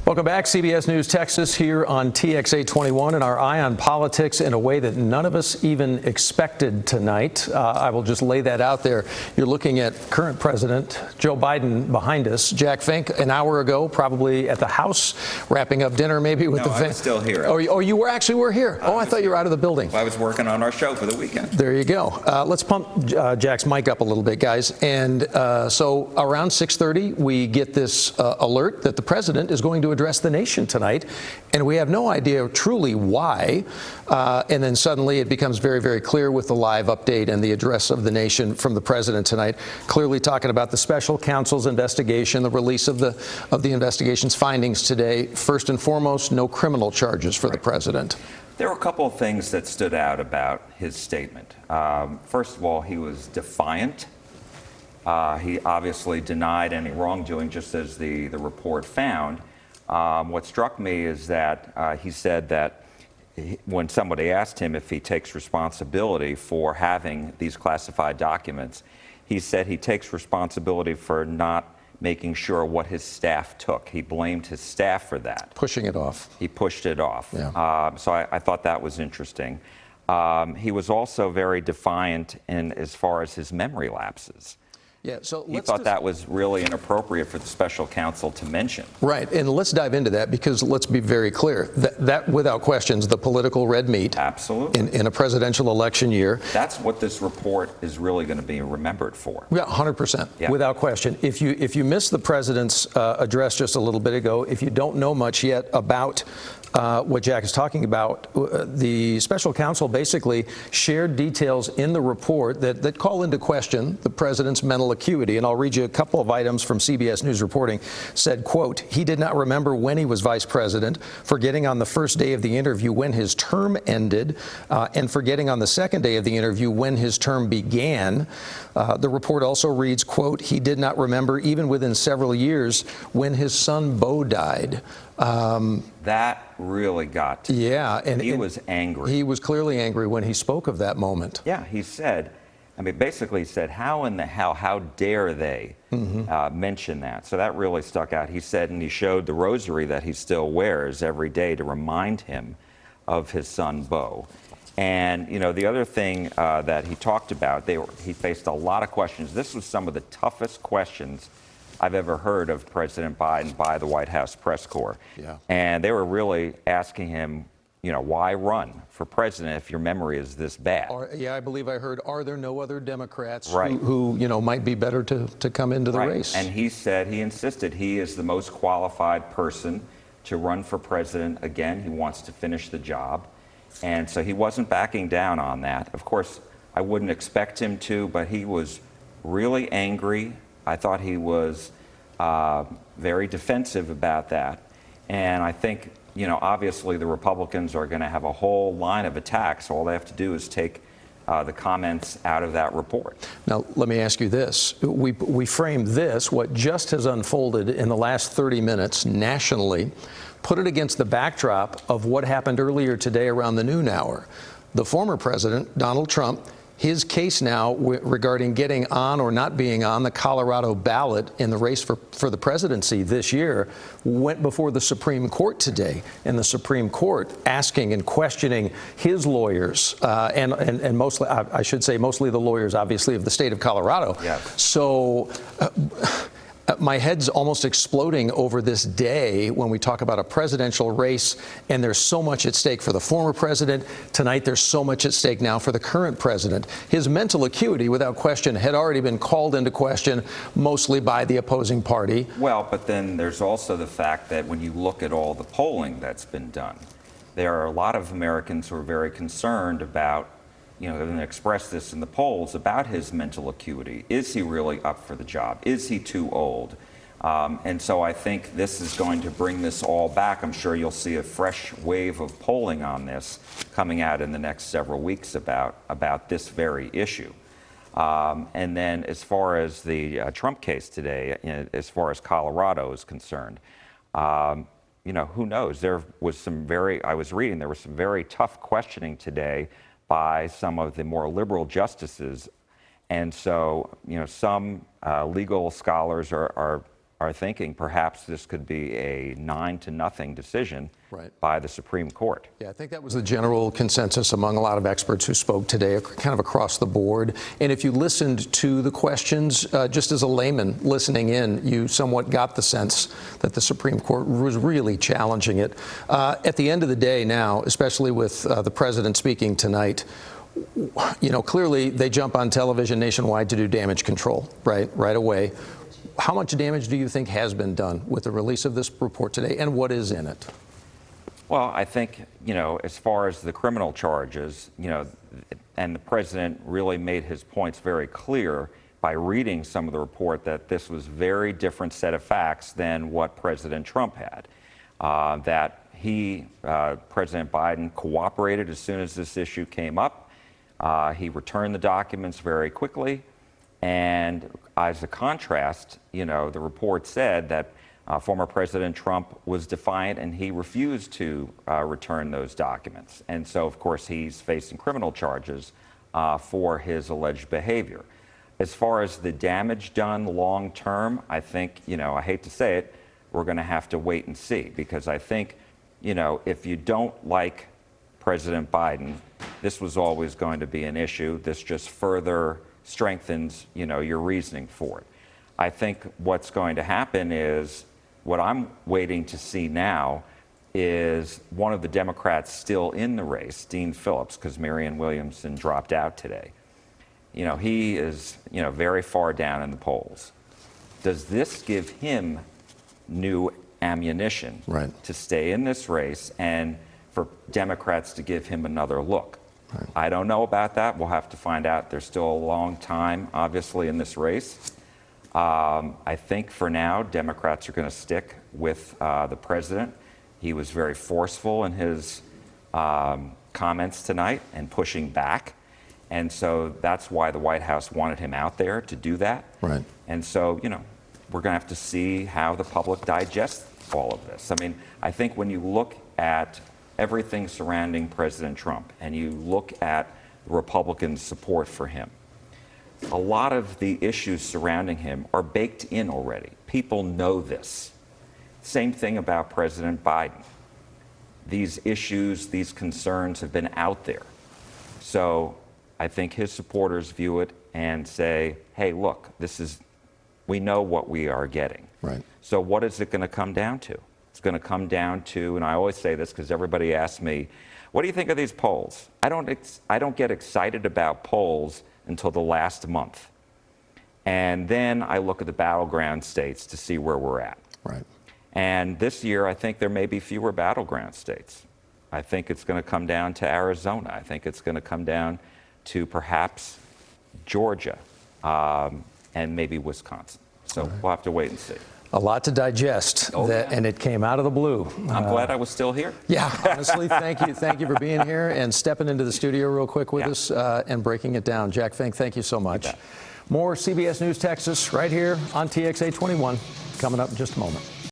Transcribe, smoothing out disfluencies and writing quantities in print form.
Welcome back. CBS News Texas here on TX 821 and our eye on politics in a way that none of us even expected tonight. I will just lay that out there. You're looking at current President Joe Biden behind us. Jack Fink, an hour ago, probably at the House, wrapping up dinner maybe with the... I was still here. Oh, you were here? I thought you were out of the building. I was working on our show for the weekend. There you go. Let's pump Jack's mic up a little bit, guys. And so around 6:30, we get this alert that the president is going to address the nation tonight, and we have no idea truly why. And then suddenly it becomes very, very clear with the live update and the address of the nation from the president tonight, clearly talking about the special counsel's investigation, the release of the investigation's findings today. First and foremost, no criminal charges for the president. There were a couple of things that stood out about his statement. First of all, he was defiant. He obviously denied any wrongdoing, just as the report found. What struck me is that he said that when somebody asked him if he takes responsibility for having these classified documents, he said he takes responsibility for not making sure what his staff took. He blamed his staff for that. Pushing it off. He pushed it off. Yeah. So I thought that was interesting. He was also very defiant in as far as his memory lapses. Yeah, so he thought that was really inappropriate for the special counsel to mention. Right, and let's dive into that, because let's be very clear. That without question, is the political red meat. Absolutely. In a presidential election year. That's what this report is really going to be remembered for. Yeah, 100%, yeah. Without question. If you missed the president's address just a little bit ago, if you don't know much yet about what Jack is talking about, the special counsel basically shared details in the report that call into question the president's mental acuity. And I'll read you a couple of items from CBS News reporting. Said, quote, he did not remember when he was vice president, forgetting on the first day of the interview when his term ended, and forgetting on the second day of the interview when his term began. The report also reads, quote, he did not remember even within several years when his son Beau died. That really got to me. Yeah, and he was angry. He was clearly angry when he spoke of that moment. Yeah, he said, basically he said, how in the hell, how dare they mention that? So that really stuck out. He said, and he showed the rosary that he still wears every day to remind him of his son Beau. And, the other thing that he talked about, he faced a lot of questions. This was some of the toughest questions I've ever heard of President Biden by the White House press corps. Yeah. And they were really asking him, why run for president if your memory is this bad? Yeah, I believe I heard, are there no other Democrats right. who might be better to come into the right. race? And he said, he insisted he is the most qualified person to run for president again. He wants to finish the job. And so he wasn't backing down on that. Of course, I wouldn't expect him to, but he was really angry. I thought he was very defensive about that. And I think, obviously the Republicans are going to have a whole line of attacks. All they have to do is take the comments out of that report. Now, let me ask you this. We framed this, what just has unfolded in the last 30 minutes nationally, put it against the backdrop of what happened earlier today around the noon hour. The former president, Donald Trump, his case now regarding getting on or not being on the Colorado ballot in the race for the presidency this year went before the Supreme Court today. And the Supreme Court asking and questioning his lawyers and mostly, I should say, mostly the lawyers, obviously, of the state of Colorado. Yes. So my head's almost exploding over this day when we talk about a presidential race, and there's so much at stake for the former president. Tonight, there's so much at stake now for the current president. His mental acuity, without question, had already been called into question, mostly by the opposing party. Well, but then there's also the fact that when you look at all the polling that's been done, there are a lot of Americans who are very concerned about, and express this in the polls, about his mental acuity. Is he really up for the job? Is he too old? And so I think this is going to bring this all back. I'm sure you'll see a fresh wave of polling on this coming out in the next several weeks about this very issue. And then as far as the Trump case today, as far as Colorado is concerned, who knows? There was I was reading, there was some very tough questioning today by some of the more liberal justices. And so, some legal scholars are are thinking perhaps this could be a 9-0 decision Right. by the Supreme Court. Yeah, I think that was the general consensus among a lot of experts who spoke today, kind of across the board. And if you listened to the questions, just as a layman listening in, you somewhat got the sense that the Supreme Court was really challenging it. At the end of the day now, especially with the president speaking tonight, you know, clearly they jump on television nationwide to do damage control, right away. How much damage do you think has been done with the release of this report today, and what is in it? Well, I think, you know, as far as the criminal charges, you know, and the president really made his points very clear by reading some of the report that this was a very different set of facts than what President Trump had. That President Biden cooperated as soon as this issue came up. He returned the documents very quickly. And as a contrast, you know, the report said that former President Trump was defiant and he refused to return those documents. And so, of course, he's facing criminal charges for his alleged behavior. As far as the damage done long term, I think, you know, I hate to say it, we're going to have to wait and see, because I think, you know, if you don't like President Biden, this was always going to be an issue. This just further strengthens, you know, your reasoning for it. I think what's going to happen is, what I'm waiting to see now is one of the Democrats still in the race, Dean Phillips, because Marianne Williamson dropped out today. You know, he is, you know, very far down in the polls. Does this give him new ammunition to stay in this race and for Democrats to give him another look? I don't know about that. We'll have to find out. There's still a long time, obviously, in this race. I think for now, Democrats are going to stick with the president. He was very forceful in his comments tonight and pushing back. And so that's why the White House wanted him out there to do that. Right. And so, you know, we're going to have to see how the public digests all of this. I mean, I think when you look at everything surrounding President Trump and you look at Republican support for him, a lot of the issues surrounding him are baked in already. People know this. Same thing about President Biden. These issues, these concerns have been out there. So I think his supporters view it and say, hey, look, we know what we are getting. Right. So what is it going to come down to? It's going to come down to, and I always say this because everybody asks me, what do you think of these polls? I don't get excited about polls until the last month. And then I look at the battleground states to see where we're at. Right. And this year, I think there may be fewer battleground states. I think it's going to come down to Arizona. I think it's going to come down to perhaps Georgia and maybe Wisconsin. So we'll have to wait and see. A lot to digest, and it came out of the blue. I'm glad I was still here. Yeah, honestly, thank you. Thank you for being here and stepping into the studio real quick with us and breaking it down. Jack Fink, thank you so much. More CBS News Texas right here on TXA 21 coming up in just a moment.